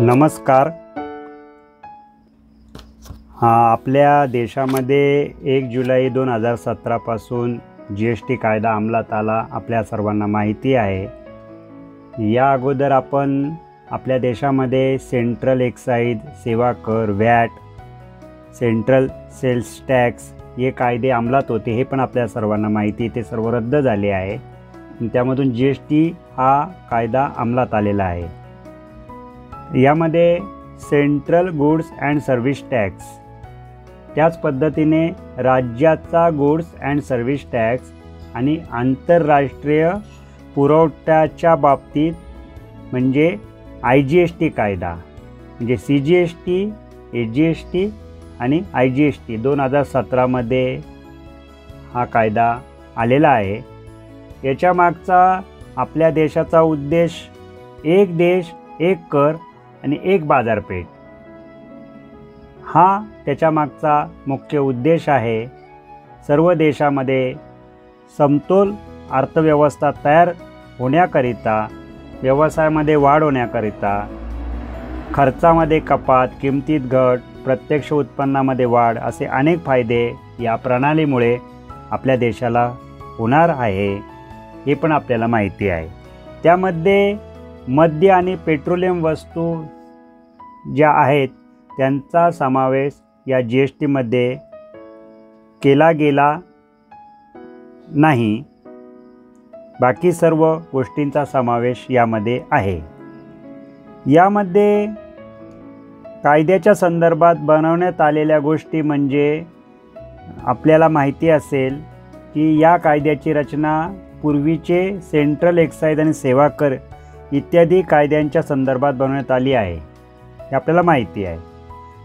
नमस्कार। आपल्या देशामध्ये 1 जुलै 2017 पासून GST कायदा अंमलात आला, आपल्या सर्वांना माहिती आहे। या अगोदर आपण आपल्या देशामध्ये सेंट्रल एक्साइज, सेवा कर, व्हॅट, सेंट्रल सेल्स टॅक्स हे कायदे अंमलात होते, हे पण आपल्या सर्वांना माहिती आहे। ते सर्व रद्द झाले आहे। त्यामधून GST हा कायदा अंमलात आलेला आहे। यामध्ये central goods and service tax, त्याच पद्धतीने राज्याचा गुड्स अँड सर्व्हिस टॅक्स आणि आंतरराष्ट्रीय पुरवठ्याच्या बाबतीत म्हणजे IGST कायदा, म्हणजे CGST, AGST आणि IGST 2017 मध्ये हा कायदा आलेला आहे। याच्या मागचा आपल्या देशाचा उद्देश एक देश एक कर आणि एक बाजारपेठ हा त्याच्या मागचा मुख्य उद्देश आहे। सर्व देशामध्ये समतोल अर्थव्यवस्था तयार होण्याकरिता, व्यवसायामध्ये वाढ होण्याकरिता, खर्चामध्ये कपात, किमतीत घट, प्रत्यक्ष उत्पन्नामध्ये वाढ असे अनेक फायदे या प्रणालीमुळे आपल्या देशाला होणार आहे, हे पण आपल्याला माहिती आहे। त्यामध्ये मद्य आणि पेट्रोलियम वस्तू ज्या आहेत त्यांचा समावेश या GST मध्ये केला गेला नाही। बाकी सर्व गोष्टींचा समावेश यामध्ये आहे। यामध्ये कायद्याच्या संदर्भात बनवण्यात आलेल्या गोष्टी म्हणजे आपल्याला माहिती असेल की या कायद्याची रचना पूर्वीचे सेंट्रल एक्साइज आणि सेवा कर इत्यादी कायद्यांच्या संदर्भात बनवण्यात आली आहे, हे आपल्याला माहिती आहे।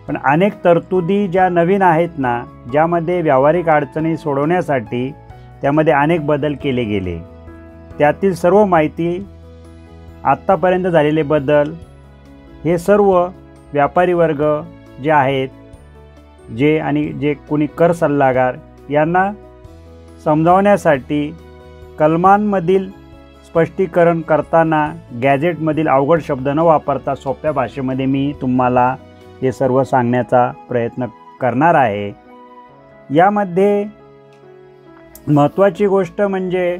पण अनेक तरतुदी ज्या नवीन आहेत ना, ज्यामध्ये व्यावहारिक अडचणी सोडवण्यासाठी त्यामध्ये अनेक बदल केले गेले। त्यातील सर्व माहिती, आत्तापर्यंत झालेले बदल हे सर्व व्यापारी वर्ग जे आहेत जे कोणी कर सल्लागार यांना समजावण्यासाठी कलमांमधील स्पष्टीकरण करताना गॅझेटमधील अवघड शब्द न वापरता सोप्या भाषेमध्ये मी तुम्हाला हे सर्व सांगण्याचा प्रयत्न करणार आहे। यामध्ये महत्त्वाची गोष्ट म्हणजे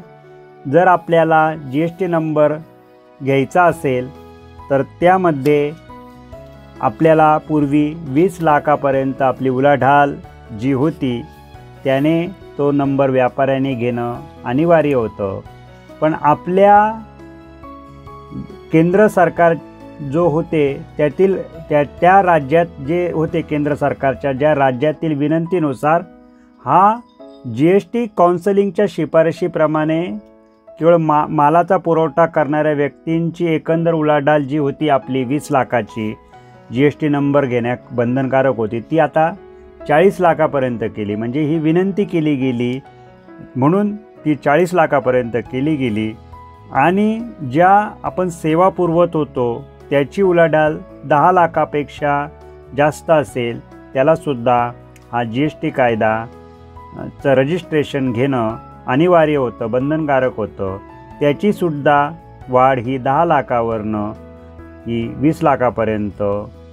जर आपल्याला GST नंबर घ्यायचा असेल तर त्यामध्ये आपल्याला पूर्वी 20 लाखापर्यंत आपली उलाढाल जी होती त्याने तो नंबर व्यापाऱ्याने घेणं अनिवार्य होतं। पण आपल्या केंद्र सरकार जो होते त्यातील त्या राज्यात जे होते केंद्र सरकारच्या ज्या राज्यातील विनंतीनुसार हा GST काउन्सिलिंगच्या शिफारशीप्रमाणे केवळ मालाचा पुरवठा करणाऱ्या व्यक्तींची एकंदर उलाढाल जी होती आपली 20 लाखाची GST नंबर घेण्यास बंधनकारक होती, ती आता 40 लाखापर्यंत केली। म्हणजे ही विनंती केली गेली म्हणून ती 40 लाखापर्यंत केली गेली। आणि ज्या आपण सेवा पुरवत होतो त्याची उलाढाल 10 लाखापेक्षा जास्त असेल त्यालासुद्धा हा GST कायदाचं रजिस्ट्रेशन घेणं अनिवार्य होतं, बंधनकारक होतं। त्याचीसुद्धा वाढ ही 10 लाखावरनं ही 20 लाखापर्यंत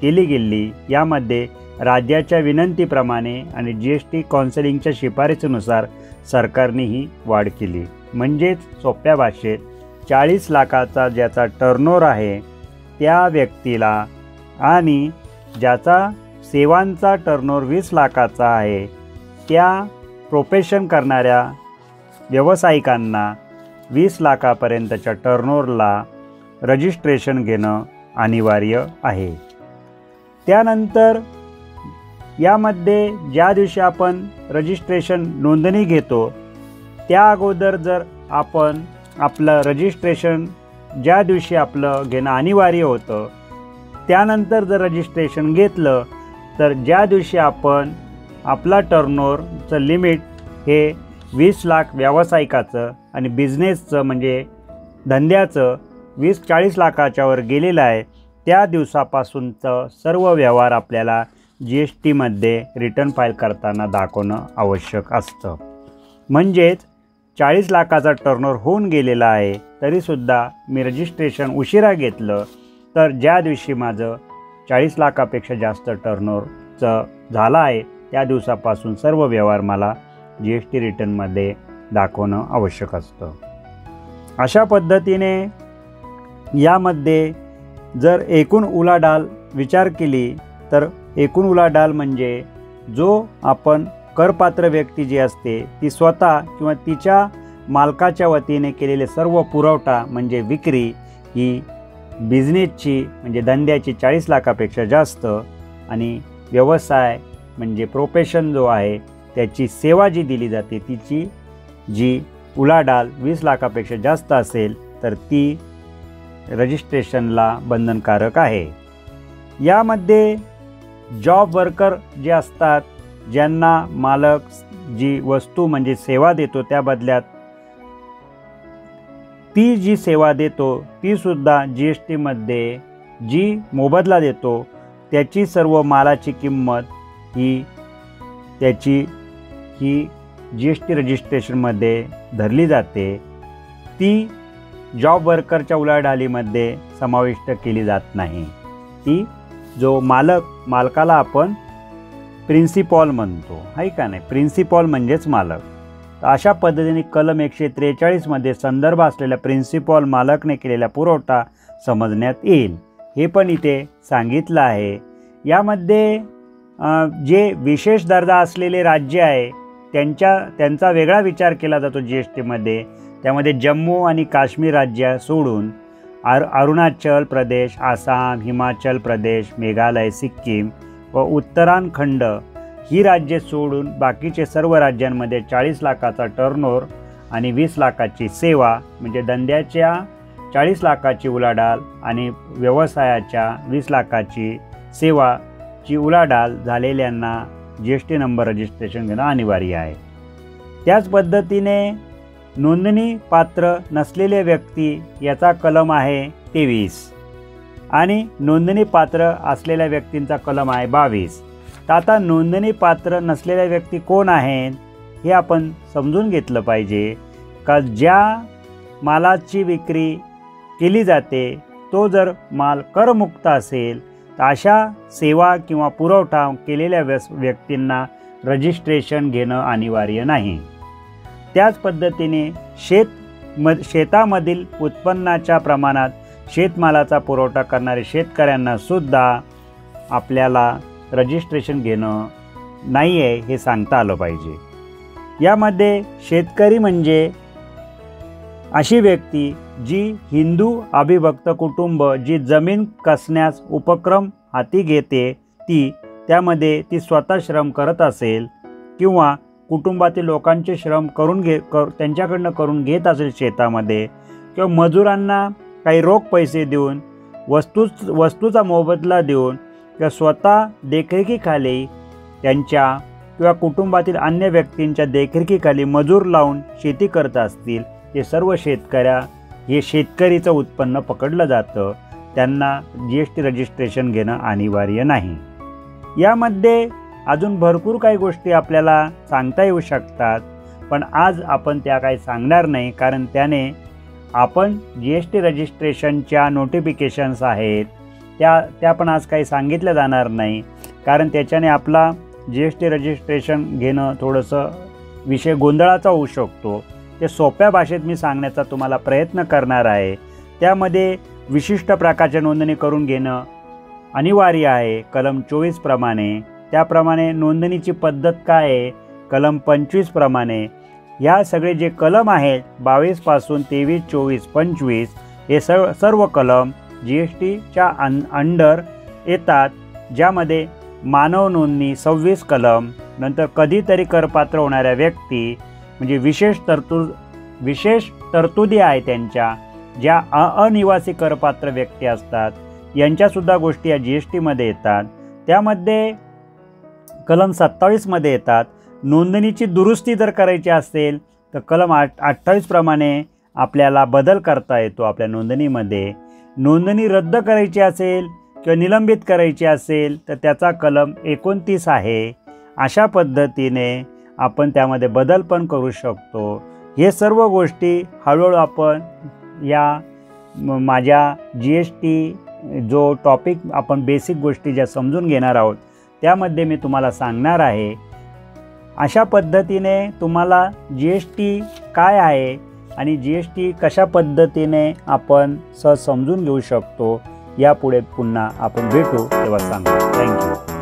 केली गेली। यामध्ये राज्याच्या विनंतीप्रमाणे आणि GST काउन्सिलिंगच्या शिफारशीनुसार सरकारने ही वाढ केली। म्हणजेच सोप्या भाषेत 40 लाखाचा ज्याचा टर्नओव्हर आहे त्या व्यक्तीला आणि ज्याचा सेवांचा टर्नओव्हर 20 लाखाचा आहे त्या प्रोफेशन करणाऱ्या व्यावसायिकांना 20 लाखापर्यंतच्या टर्नओव्हरला रजिस्ट्रेशन घेणं अनिवार्य आहे। त्यानंतर यामध्ये ज्या दिवशी आपण रजिस्ट्रेशन नोंदणी घेतो त्या अगोदर जर आपण आपलं रजिस्ट्रेशन ज्या दिवशी आपलं घेणं अनिवार्य होतं त्यानंतर जर रजिस्ट्रेशन घेतलं तर ज्या दिवशी आपण आपला टर्नओव्हरचं लिमिट हे 20 लाख व्यावसायिकाचं आणि बिझनेसचं म्हणजे धंद्याचं 40 लाखाच्यावर गेलेलं आहे त्या दिवसापासूनचं सर्व व्यवहार आपल्याला GST मध्ये रिटर्न फाईल करताना दाखवणं आवश्यक असतं। म्हणजेच 40 लाखाचा टर्नओव्हर होऊन गेलेला आहे तरीसुद्धा मी रजिस्ट्रेशन उशिरा घेतलं तर ज्या दिवशी माझं 40 लाखापेक्षा जास्त टर्नओव्हरचं झाला आहे त्या दिवसापासून सर्व व्यवहार मला GST रिटर्नमध्ये दाखवणं आवश्यक असतं. अशा पद्धतीने यामध्ये जर एकूण उलाढाल विचार केली तर एकूण उलाढाल म्हणजे जो आपण करपात्र व्यक्ती जी असते ती स्वतः किंवा तिच्या मालकाच्या वतीने केलेले सर्व पुरवठा म्हणजे विक्री ही बिझनेसची म्हणजे धंद्याची 40 लाखापेक्षा जास्त आणि व्यवसाय म्हणजे प्रोफेशन जो आहे त्याची सेवा जी दिली जाते तिची जी उलाढाल 20 लाखापेक्षा जास्त असेल तर ती रजिस्ट्रेशनला बंधनकारक आहे. यामध्ये जॉब वर्कर जे असतात ज्यांना मालक जी वस्तू म्हणजे सेवा देतो त्या बदल्यात ती जी सेवा देतो ती सुद्धा GSTमध्ये जी मोबदला देतो त्याची सर्व मालाची किंमत ही GST रजिस्ट्रेशनमध्ये धरली जाते. ती जॉब वर्करच्या उलाढालीमध्ये समाविष्ट केली जात नाही. ती जो मालकाला आपण प्रिन्सिपॉल म्हणतो आहे का नाही, प्रिन्सिपॉल म्हणजेच मालक. तर अशा पद्धतीने कलम 143 मध्ये संदर्भ असलेल्या प्रिन्सिपॉल मालकने केलेला पुरवठा समजण्यात येईल हे पण इथे सांगितलं आहे. यामध्ये जे विशेष दर्जा असलेले राज्य आहे त्यांचा वेगळा विचार केला जातो GSTमध्ये. त्यामध्ये जम्मू आणि काश्मीर राज्य सोडून अरुणाचल प्रदेश, आसाम, हिमाचल प्रदेश, मेघालय, सिक्कीम व उत्तराखंड ही राज्ये सोडून बाकीचे सर्व राज्यांमध्ये 40 लाखाचा टर्नओव्हर आणि 20 लाखाची सेवा म्हणजे धंद्याच्या 40 लाखाची उलाढाल आणि व्यवसायाच्या 20 लाखाची सेवाची उलाढाल झालेल्यांना GST नंबर रजिस्ट्रेशन घेणं अनिवार्य आहे. त्याच पद्धतीने नोंदणी पात्र नसलेले व्यक्ती याचा कलम आहे 23 आणि नोंदणी पात्र असलेल्या व्यक्तींचा कलम आहे 22. तर आता नोंदणी पात्र नसलेल्या व्यक्ती कोण आहेत हे आपण समजून घेतलं पाहिजे. का ज्या मालाची विक्री केली जाते तो जर माल करमुक्त असेल तर अशा सेवा किंवा पुरवठा केलेल्या व्यक्तींना रजिस्ट्रेशन घेणं अनिवार्य नाही. त्याच पद्धतीने शेतामधील उत्पन्नाच्या प्रमाणात शेतमालाचा पुरवठा करणारे शेतकऱ्यांना सुद्धा आपल्याला रजिस्ट्रेशन घेणं नाही आहे हे सांगता आलं पाहिजे. यामध्ये शेतकरी म्हणजे अशी व्यक्ती जी हिंदू अविभक्त कुटुंब जी जमीन कसण्यास उपक्रम हाती घेते त्यामध्ये ती स्वतः श्रम करत असेल किंवा कुटुंबातील लोकांचे श्रम त्यांच्याकडनं करून घेत असेल शेतामध्ये किंवा मजुरांना काही रोख पैसे देऊन वस्तूचा मोबदला देऊन किंवा स्वतः देखरेखीखाली त्यांच्या किंवा कुटुंबातील अन्य व्यक्तींच्या देखरेखीखाली मजूर लावून शेती करत असतील ते सर्व हे शेतकरीचं उत्पन्न पकडलं जातं. त्यांना GST रजिस्ट्रेशन घेणं अनिवार्य नाही. यामध्ये अजून भरपूर काही गोष्टी आपल्याला सांगता येऊ शकतात पण आज आपण त्या काही सांगणार नाही कारण त्याने आपण GST रजिस्ट्रेशनच्या नोटिफिकेशन्स आहेत त्या पण आज काही सांगितल्या जाणार नाही कारण त्याच्याने आपला GST रजिस्ट्रेशन घेणं थोडंसं विषय गोंधळाचा होऊ शकतो. ते सोप्या भाषेत मी सांगण्याचा तुम्हाला प्रयत्न करणार आहे. त्यामध्ये विशिष्ट प्रकारच्या नोंदणी करून घेणं अनिवार्य आहे कलम 24 प्रमाणे. त्याप्रमाणे नोंदणीची पद्धत काय आहे कलम 25 प्रमाणे. ह्या सगळे जे कलम आहेत 22 पासून 23, 24, 25 हे सर्व कलम GSTच्या अंडर येतात. ज्यामध्ये मानव नोंदणी 26 कलम, नंतर कधीतरी करपात्र होणाऱ्या व्यक्ती म्हणजे विशेष तरतुदी आहे त्यांच्या ज्या अनिवासी करपात्र व्यक्ती असतात यांच्यासुद्धा गोष्टी या GSTमध्ये येतात. त्यामध्ये कलम 27 मध्ये येतात. नोंदणीची दुरुस्ती जर करायची असेल तर कलम 28 प्रमाणे आपल्याला बदल करता येतो आपल्या नोंदणीमध्ये. नोंदणी रद्द करायची असेल किंवा निलंबित करायची असेल तर त्याचा कलम 29 आहे. अशा पद्धतीने आपण त्यामध्ये बदल पण करू शकतो. हे सर्व गोष्टी हळूहळू आपण या माझ्या GST जो टॉपिक आपण बेसिक गोष्टी ज्या समजून घेणार आहोत त्यामध्ये मी तुम्हाला सांगणार आहे। अशा पद्धतीने तुम्हाला GST काय आहे आणि GST कशा पद्धतीने आपण सहज समजून घेऊ शकतो यापुढे पुन्हा आपण भेटू तेव्हा सांगू। थँक्यू।